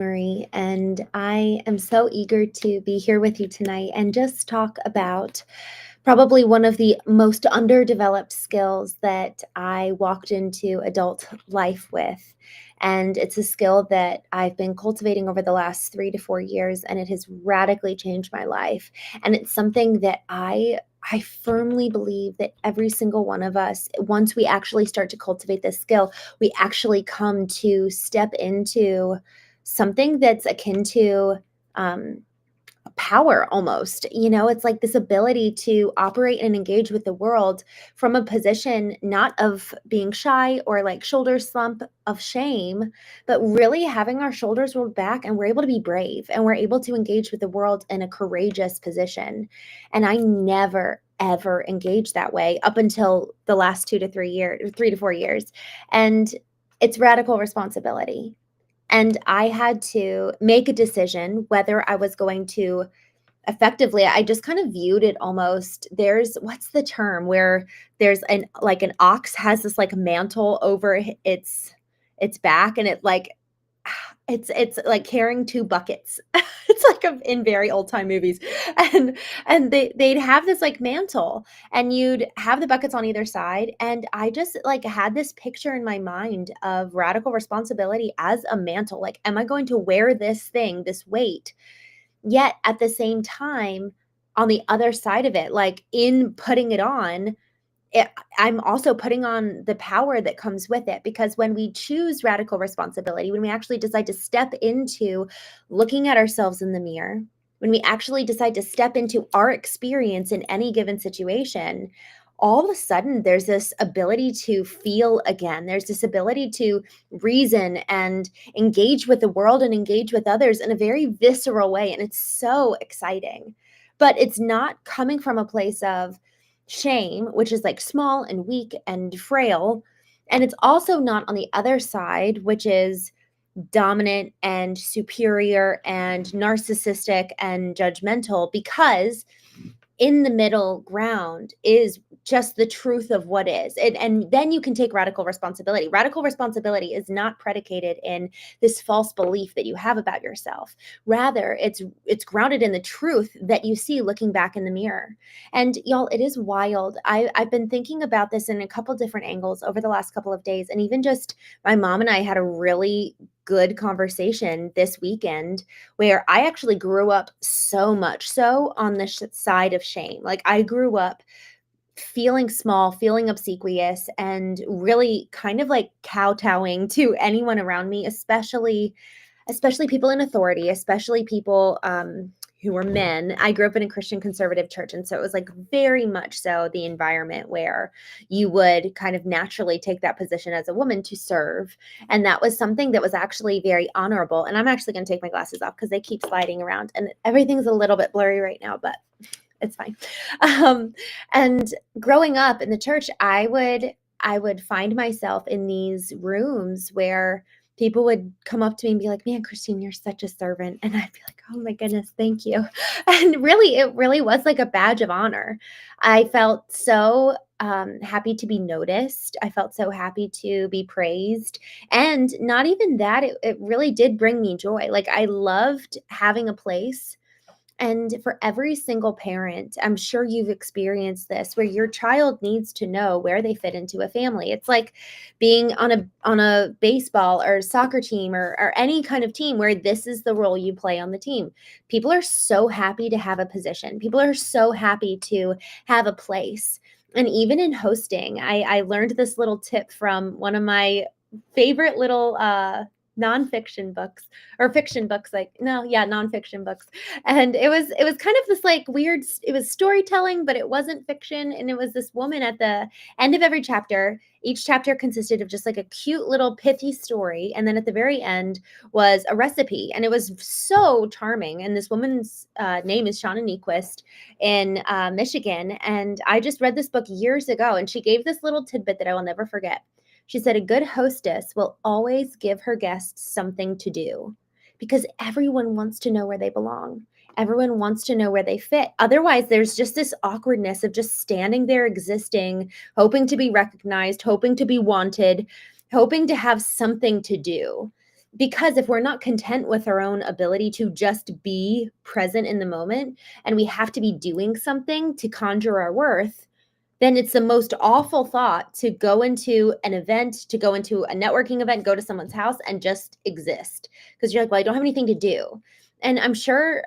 Marie, and I am so eager to be here with you tonight and just talk about probably one of the most underdeveloped skills that I walked into adult life with. And it's a skill that I've been cultivating over the last 3 to 4 years, and it has radically changed my life. And it's something that I firmly believe that every single one of us, once we actually start to cultivate this skill, we actually come to step into something that's akin to um, power almost. It's like this ability to operate and engage with the world from a position not of being shy or like shoulder slump of shame, but really having our shoulders rolled back, and we're able to be brave and we're able to engage with the world in a courageous position. And I never ever engaged that way up until the last 2 to 3 years, 3 to 4 years. And it's radical responsibility. And I had to make a decision whether I was going to effectively, I just kind of viewed it almost, what's the term where there's an ox has this like mantle over its back, and it like it's like carrying two buckets. It's like in very old time movies, and they'd have this like mantle, and you'd have the buckets on either side. And I just like had this picture in my mind of radical responsibility as a mantle. Like, am I going to wear this thing, this weight? Yet at the same time, on the other side of it, like in putting it on, it, I'm also putting on the power that comes with it. Because when we choose radical responsibility, when we actually decide to step into looking at ourselves in the mirror, when we actually decide to step into our experience in any given situation, all of a sudden there's this ability to feel again. There's this ability to reason and engage with the world and engage with others in a very visceral way. And it's so exciting. But it's not coming from a place of shame, which is like small and weak and frail. And it's also not on the other side, which is dominant and superior and narcissistic and judgmental, because in the middle ground is just the truth of what is. And then you can take radical responsibility. Radical responsibility is not predicated in this false belief that you have about yourself. Rather, it's grounded in the truth that you see looking back in the mirror. And y'all, it is wild. I've been thinking about this in a couple different angles over the last couple of days. And even just my mom and I had a really good conversation this weekend where I actually grew up so much so on the side of shame. Like, I grew up feeling small, feeling obsequious, and really kind of like kowtowing to anyone around me, especially people in authority, especially people who were men. I grew up in a Christian conservative church, and so it was like very much so the environment where you would kind of naturally take that position as a woman to serve. And that was something that was actually very honorable. And I'm actually going to take my glasses off because they keep sliding around and everything's a little bit blurry right now, but it's fine. And growing up in the church, I would find myself in these rooms where people would come up to me and be like, "Man, Christene, you're such a servant." And I'd be like, "Oh my goodness, thank you." And really, it really was like a badge of honor. I felt so happy to be noticed. I felt so happy to be praised. And not even that, it really did bring me joy. Like, I loved having a place. And for every single parent, I'm sure you've experienced this, where your child needs to know where they fit into a family. It's like being on a baseball or soccer team or any kind of team where this is the role you play on the team. People are so happy to have a position. People are so happy to have a place. And even in hosting, I learned this little tip from one of my favorite little nonfiction books or fiction books, like, no, yeah, nonfiction books. And it was kind of this like weird, it was storytelling, but it wasn't fiction. And it was this woman at the end of every chapter. Each chapter consisted of just like a cute little pithy story, and then at the very end was a recipe, and it was so charming. And this woman's name is Shauna Niequist in Michigan. And I just read this book years ago, and she gave this little tidbit that I will never forget. She said, "A good hostess will always give her guests something to do, because everyone wants to know where they belong. Everyone wants to know where they fit. Otherwise, there's just this awkwardness of just standing there existing, hoping to be recognized, hoping to be wanted, hoping to have something to do." Because if we're not content with our own ability to just be present in the moment, and we have to be doing something to conjure our worth, then it's the most awful thought to go into an event, to go into a networking event, go to someone's house and just exist. Because you're like, well, I don't have anything to do. And I'm sure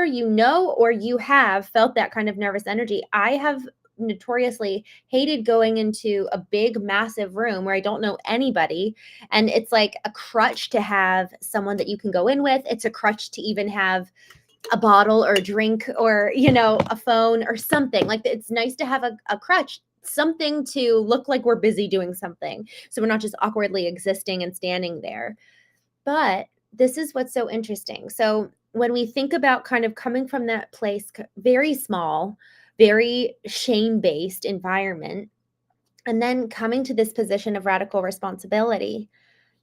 you know, or you have felt that kind of nervous energy. I have notoriously hated going into a big, massive room where I don't know anybody. And it's like a crutch to have someone that you can go in with. It's a crutch to even have a bottle or a drink or, a phone or something. Like, it's nice to have a crutch, something to look like we're busy doing something. So we're not just awkwardly existing and standing there. But this is what's so interesting. So when we think about kind of coming from that place, very small, very shame-based environment, and then coming to this position of radical responsibility,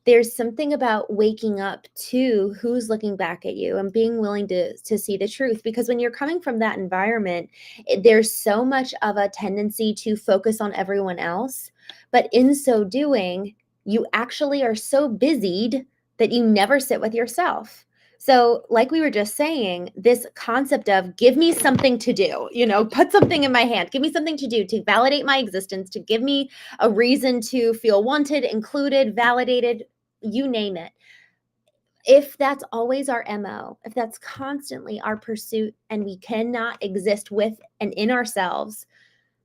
there's something about waking up to who's looking back at you and being willing to see the truth. Because when you're coming from that environment, there's so much of a tendency to focus on everyone else. But in so doing, you actually are so busied that you never sit with yourself. So, like we were just saying, this concept of give me something to do, put something in my hand, give me something to do to validate my existence, to give me a reason to feel wanted, included, validated, you name it. If that's always our MO, if that's constantly our pursuit and we cannot exist with and in ourselves,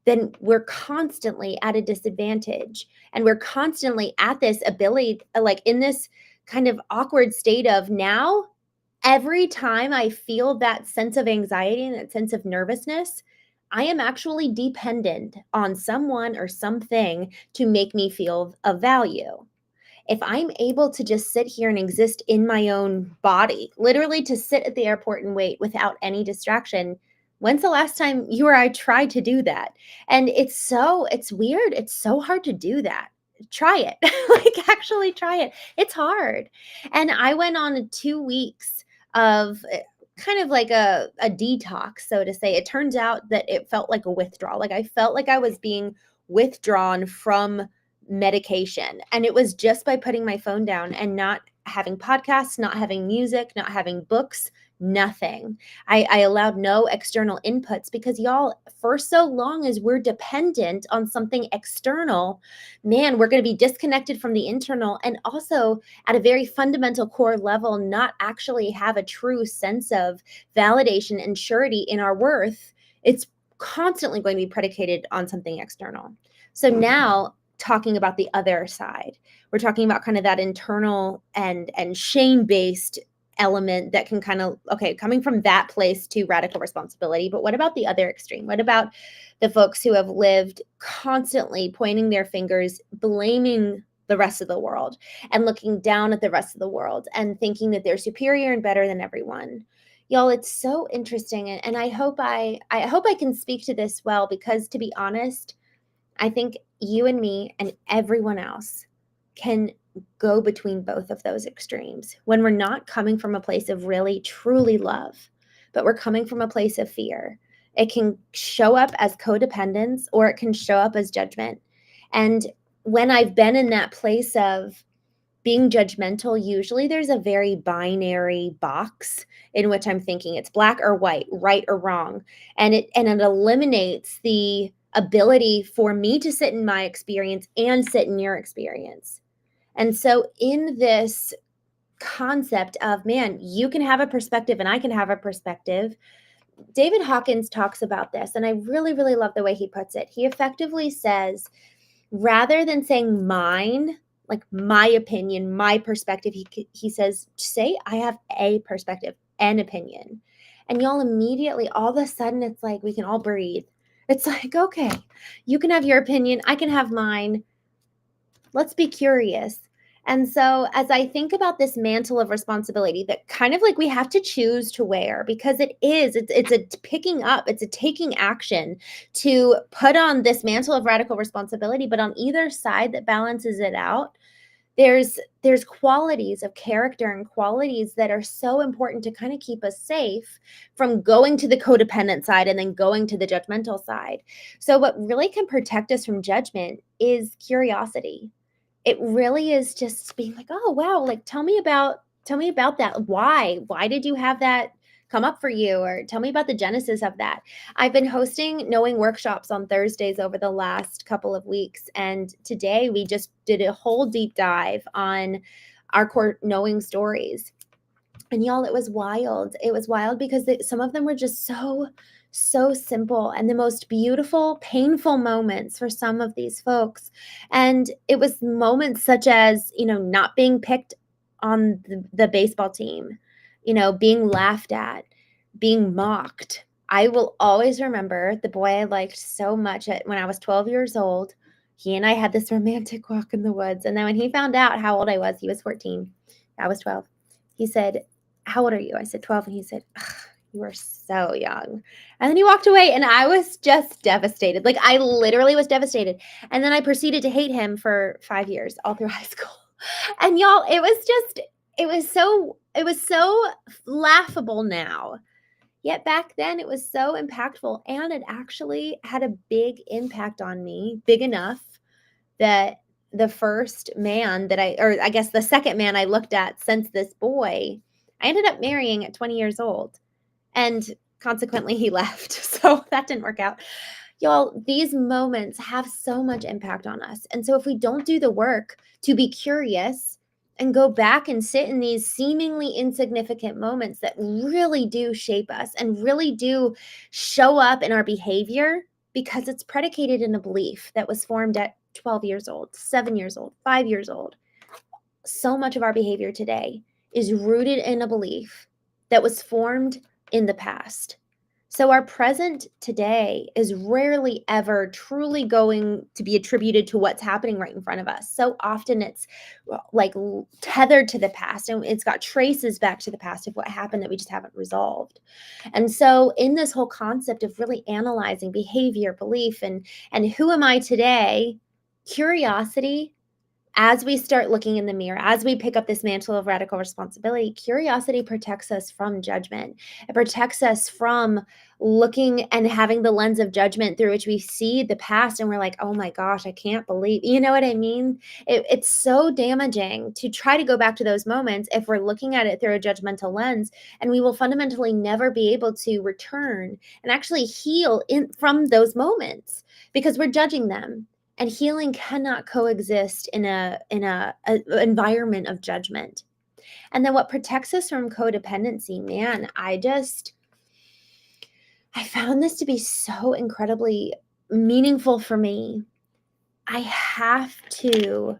then we're constantly at a disadvantage. And we're constantly at this ability, like in this kind of awkward state of now, every time I feel that sense of anxiety and that sense of nervousness, I am actually dependent on someone or something to make me feel of value. If I'm able to just sit here and exist in my own body, literally to sit at the airport and wait without any distraction, when's the last time you or I tried to do that? And it's weird. It's so hard to do that. Try it. Like, actually try it. It's hard. And I went on 2 weeks of kind of like a detox, so to say. It turns out that it felt like a withdrawal. Like, I felt like I was being withdrawn from medication. And it was just by putting my phone down and not having podcasts, not having music, not having books, nothing. I allowed no external inputs because, y'all, for so long as we're dependent on something external, man, we're going to be disconnected from the internal, and also at a very fundamental core level, not actually have a true sense of validation and surety in our worth. It's constantly going to be predicated on something external. So now, talking about the other side, we're talking about kind of that internal and shame-based element that can kind of, okay, coming from that place to radical responsibility. But what about the other extreme? What about the folks who have lived constantly pointing their fingers, blaming the rest of the world and looking down at the rest of the world and thinking that they're superior and better than everyone? Y'all, it's so interesting. And I hope I can speak to this well, because, to be honest, I think you and me and everyone else can go between both of those extremes when we're not coming from a place of really, truly love, but we're coming from a place of fear. It can show up as codependence, or it can show up as judgment. And when I've been in that place of being judgmental, usually there's a very binary box in which I'm thinking it's black or white, right or wrong. And it eliminates the ability for me to sit in my experience and sit in your experience. And so in this concept of, man, you can have a perspective and I can have a perspective, David Hawkins talks about this, and I really, really love the way he puts it. He effectively says, rather than saying mine, like my opinion, my perspective, he says, say I have a perspective, an opinion. And y'all, immediately, all of a sudden, it's like we can all breathe. It's like, okay, you can have your opinion, I can have mine. Let's be curious. And so as I think about this mantle of responsibility that kind of like we have to choose to wear, because it's a picking up, it's a taking action to put on this mantle of radical responsibility, but on either side that balances it out, there's qualities of character and qualities that are so important to kind of keep us safe from going to the codependent side and then going to the judgmental side. So what really can protect us from judgment is curiosity. it really is just being like, "Oh, wow, like, tell me about that. Why? Why did you have that come up for you?" Or, "Tell me about the genesis of that." I've been hosting knowing workshops on Thursdays over the last couple of weeks, and today we just did a whole deep dive on our core knowing stories. And y'all, it was wild. It was wild because some of them were just so simple and the most beautiful, painful moments for some of these folks. And it was moments such as, not being picked on the baseball team, being laughed at, being mocked. I will always remember the boy I liked so much when I was 12 years old. He and I had this romantic walk in the woods. And then when he found out how old I was, he was 14. I was 12. He said, "How old are you?" I said, 12. And he said, "Ugh, you are so young." And then he walked away and I was just devastated. Like, I literally was devastated. And then I proceeded to hate him for 5 years, all through high school. And y'all, it was so laughable now. Yet back then it was so impactful, and it actually had a big impact on me, big enough that the first man or I guess the second man I looked at since this boy, I ended up marrying at 20 years old. And consequently, he left. So that didn't work out. Y'all, these moments have so much impact on us. And so if we don't do the work to be curious and go back and sit in these seemingly insignificant moments that really do shape us and really do show up in our behavior, because it's predicated in a belief that was formed at 12 years old, 7 years old, 5 years old. So much of our behavior today is rooted in a belief that was formed in the past. So our present today is rarely ever truly going to be attributed to what's happening right in front of us. So often it's like tethered to the past, and it's got traces back to the past of what happened that we just haven't resolved. And so in this whole concept of really analyzing behavior, belief, and who am I today, curiosity, as we start looking in the mirror, as we pick up this mantle of radical responsibility, curiosity protects us from judgment. It protects us from looking and having the lens of judgment through which we see the past and we're like, "Oh my gosh, I can't believe," you know what I mean? It's so damaging to try to go back to those moments if we're looking at it through a judgmental lens, and we will fundamentally never be able to return and actually heal from those moments because we're judging them. And healing cannot coexist in a environment of judgment. And then what protects us from codependency, man, I found this to be so incredibly meaningful for me. I have to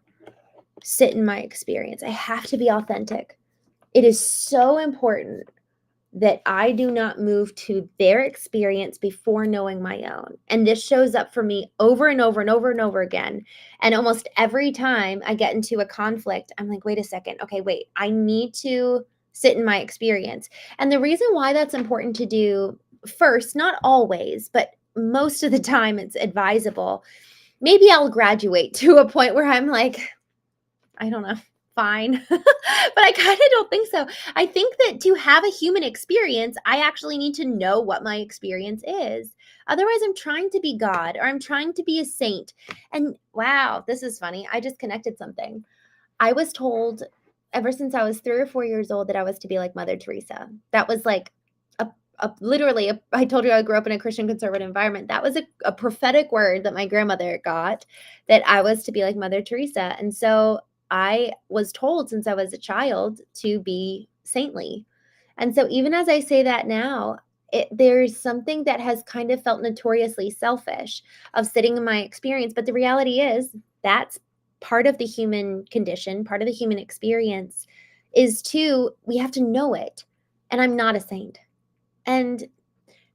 sit in my experience. I have to be authentic. It is so important that I do not move to their experience before knowing my own. And this shows up for me over and over and over and over again. And almost every time I get into a conflict, I'm like, wait a second. Okay, wait, I need to sit in my experience. And the reason why that's important to do first, not always, but most of the time it's advisable. Maybe I'll graduate to a point where I'm like, I don't know, fine. But I kind of don't think so. I think that to have a human experience, I actually need to know what my experience is. Otherwise, I'm trying to be God or I'm trying to be a saint. And wow, this is funny. I just connected something. I was told ever since I was 3 or 4 years old that I was to be like Mother Teresa. That was like literally, I told you I grew up in a Christian conservative environment. That was a prophetic word that my grandmother got, that I was to be like Mother Teresa. And so I was told since I was a child to be saintly. And so even as I say that now, there's something that has kind of felt notoriously selfish of sitting in my experience. But the reality is that's part of the human condition, part of the human experience we have to know it. And I'm not a saint. And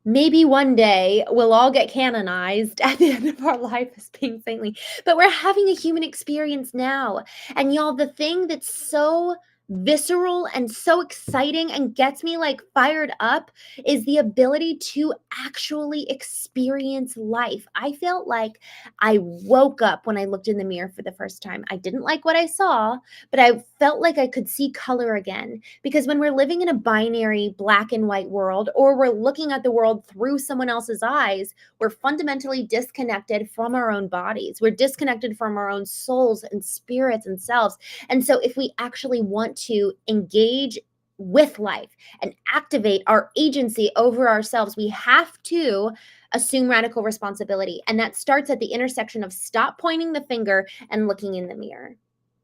maybe one day we'll all get canonized at the end of our life as being saintly, but we're having a human experience now. And y'all, the thing that's so visceral and so exciting and gets me like fired up is the ability to actually experience life. I felt like I woke up when I looked in the mirror for the first time. I didn't like what I saw, but I felt like I could see color again. Because when we're living in a binary black and white world, or we're looking at the world through someone else's eyes, we're fundamentally disconnected from our own bodies. We're disconnected from our own souls and spirits and selves. And so if we actually want to engage with life and activate our agency over ourselves, we have to assume radical responsibility. And that starts at the intersection of stop pointing the finger and looking in the mirror.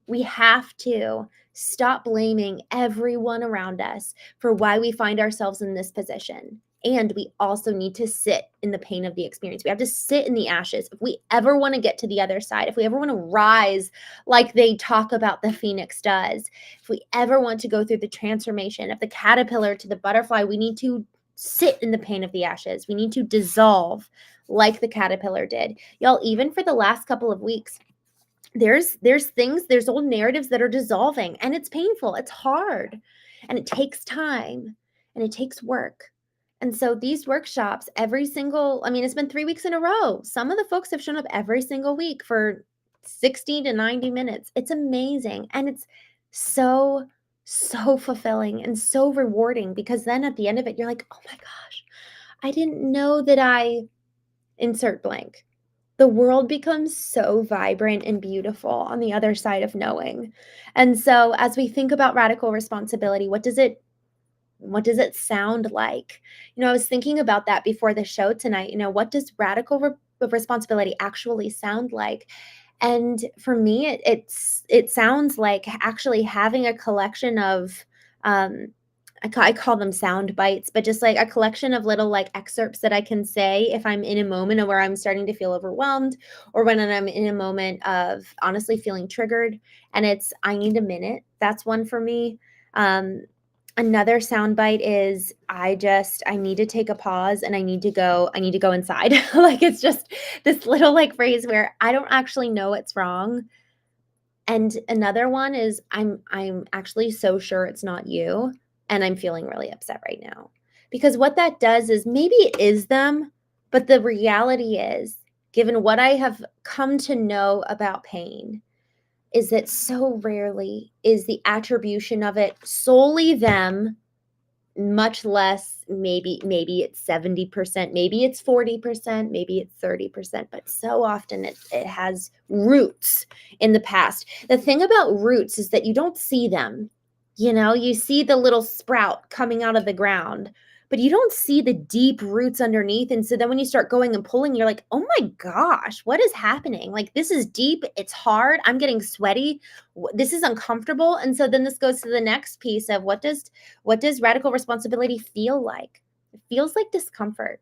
We have to stop blaming everyone around us for why we find ourselves in this position. And we also need to sit in the pain of the experience. We have to sit in the ashes. If we ever want to get to the other side, if we ever want to rise like they talk about the phoenix does, if we ever want to go through the transformation of the caterpillar to the butterfly, we need to sit in the pain of the ashes. We need to dissolve like the caterpillar did. Y'all, even for the last couple of weeks, there's old narratives that are dissolving, and it's painful, it's hard, and it takes time, and it takes work. And so these workshops, it's been 3 weeks in a row. Some of the folks have shown up every single week for 60 to 90 minutes. It's amazing, and it's so, so fulfilling and so rewarding, because then at the end of it, you're like, "Oh my gosh, I didn't know that I insert blank." The world becomes so vibrant and beautiful on the other side of knowing. And so as we think about radical responsibility, what does it sound like? I was thinking about that before the show tonight. What does radical responsibility actually sound like? And for me, it sounds like actually having a collection of I call them sound bites, but just like a collection of little like excerpts that I can say if I'm in a moment where I'm starting to feel overwhelmed, or when I'm in a moment of honestly feeling triggered. And I need a minute. That's one for me. Um, Another sound bite is I need to take a pause, and I need to go inside. Like, it's just this little like phrase where I don't actually know what's wrong. And another one is I'm actually so sure it's not you, and I'm feeling really upset right now. Because what that does is maybe it is them, but the reality is, given what I have come to know about pain, is that so rarely is the attribution of it solely them, much less maybe it's 70%, maybe it's 40%, maybe it's 30%, but so often it has roots in the past. The thing about roots is that you don't see them. You see the little sprout coming out of the ground, but you don't see the deep roots underneath. And so then when you start going and pulling, you're like, oh my gosh, what is happening? Like, this is deep, it's hard, I'm getting sweaty, this is uncomfortable. And so then this goes to the next piece of what does radical responsibility feel like? It feels like discomfort.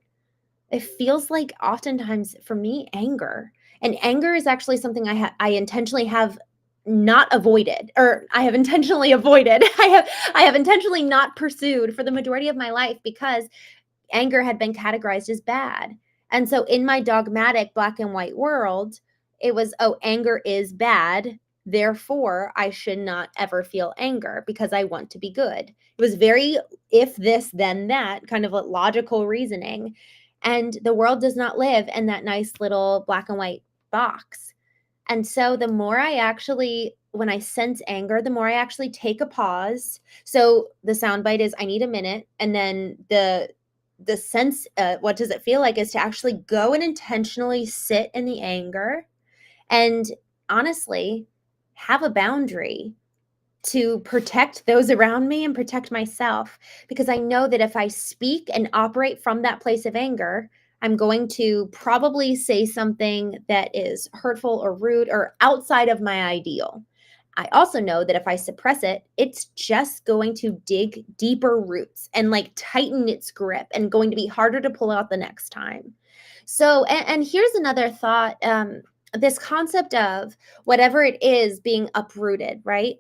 It feels like oftentimes for me, anger. And anger is actually something I intentionally have not avoided, or I have intentionally avoided. I have intentionally not pursued for the majority of my life, because anger had been categorized as bad. And so in my dogmatic black and white world, it was, oh, anger is bad. Therefore, I should not ever feel anger because I want to be good. It was very if this, then that kind of a logical reasoning. And the world does not live in that nice little black and white box. And so the more when I sense anger, the more I actually take a pause. So the soundbite is I need a minute. And then the sense, what does it feel like, is to actually go and intentionally sit in the anger and honestly have a boundary to protect those around me and protect myself. Because I know that if I speak and operate from that place of anger, I'm going to probably say something that is hurtful or rude or outside of my ideal. I also know that if I suppress it, it's just going to dig deeper roots and like tighten its grip and going to be harder to pull out the next time. So, and here's another thought, this concept of whatever it is being uprooted, right?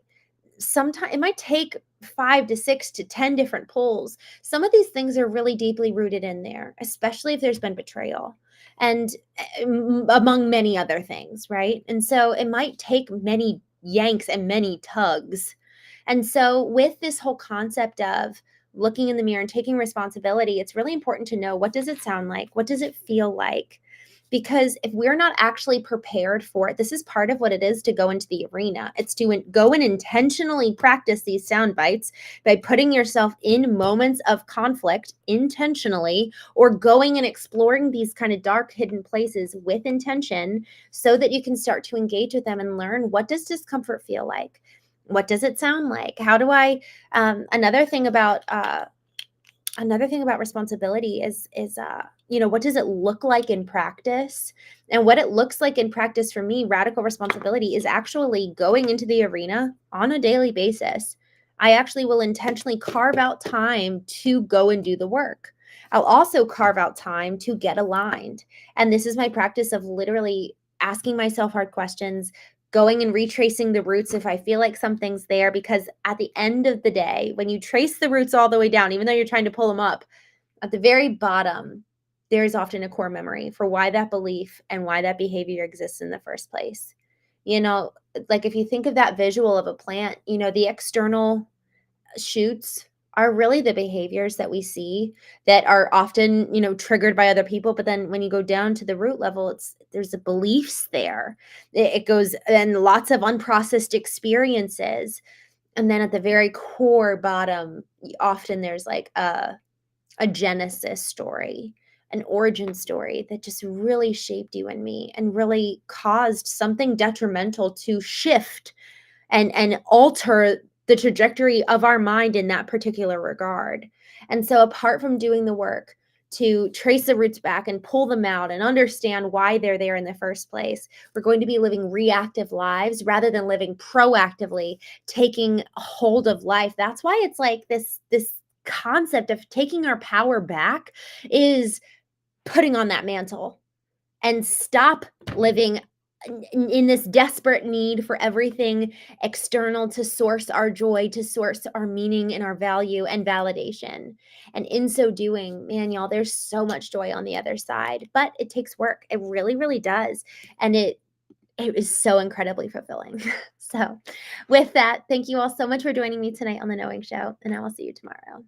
Sometimes it might take 5 to 6 to 10 different pulls. Some of these things are really deeply rooted in there, especially if there's been betrayal and among many other things, right? And so it might take many yanks and many tugs. And so, with this whole concept of looking in the mirror and taking responsibility, it's really important to know, what does it sound like? What does it feel like? Because if we're not actually prepared for it, this is part of what it is to go into the arena. It's to go and intentionally practice these sound bites by putting yourself in moments of conflict intentionally, or going and exploring these kind of dark hidden places with intention, so that you can start to engage with them and learn, what does discomfort feel like? What does it sound like? How do I another thing about responsibility is what does it look like in practice? And what it looks like in practice for me, radical responsibility, is actually going into the arena on a daily basis. I actually will intentionally carve out time to go and do the work. I'll also carve out time to get aligned. And this is my practice of literally asking myself hard questions, going and retracing the roots if I feel like something's there, because at the end of the day, when you trace the roots all the way down, even though you're trying to pull them up, at the very bottom, there is often a core memory for why that belief and why that behavior exists in the first place. You know, like if you think of that visual of a plant, the external shoots are really the behaviors that we see that are often, triggered by other people. But then when you go down to the root level, there's the beliefs there. It goes, and lots of unprocessed experiences. And then at the very core bottom, often there's like a genesis story, an origin story that just really shaped you and me and really caused something detrimental to shift and alter the trajectory of our mind in that particular regard. And so, apart from doing the work to trace the roots back and pull them out and understand why they're there in the first place, we're going to be living reactive lives rather than living proactively, taking hold of life. That's why it's like this concept of taking our power back is putting on that mantle and stop living in this desperate need for everything external to source our joy, to source our meaning and our value and validation. And in so doing, man, y'all, there's so much joy on the other side, but it takes work. It really, really does. And it is so incredibly fulfilling. So with that, thank you all so much for joining me tonight on The Knowing Show, and I will see you tomorrow.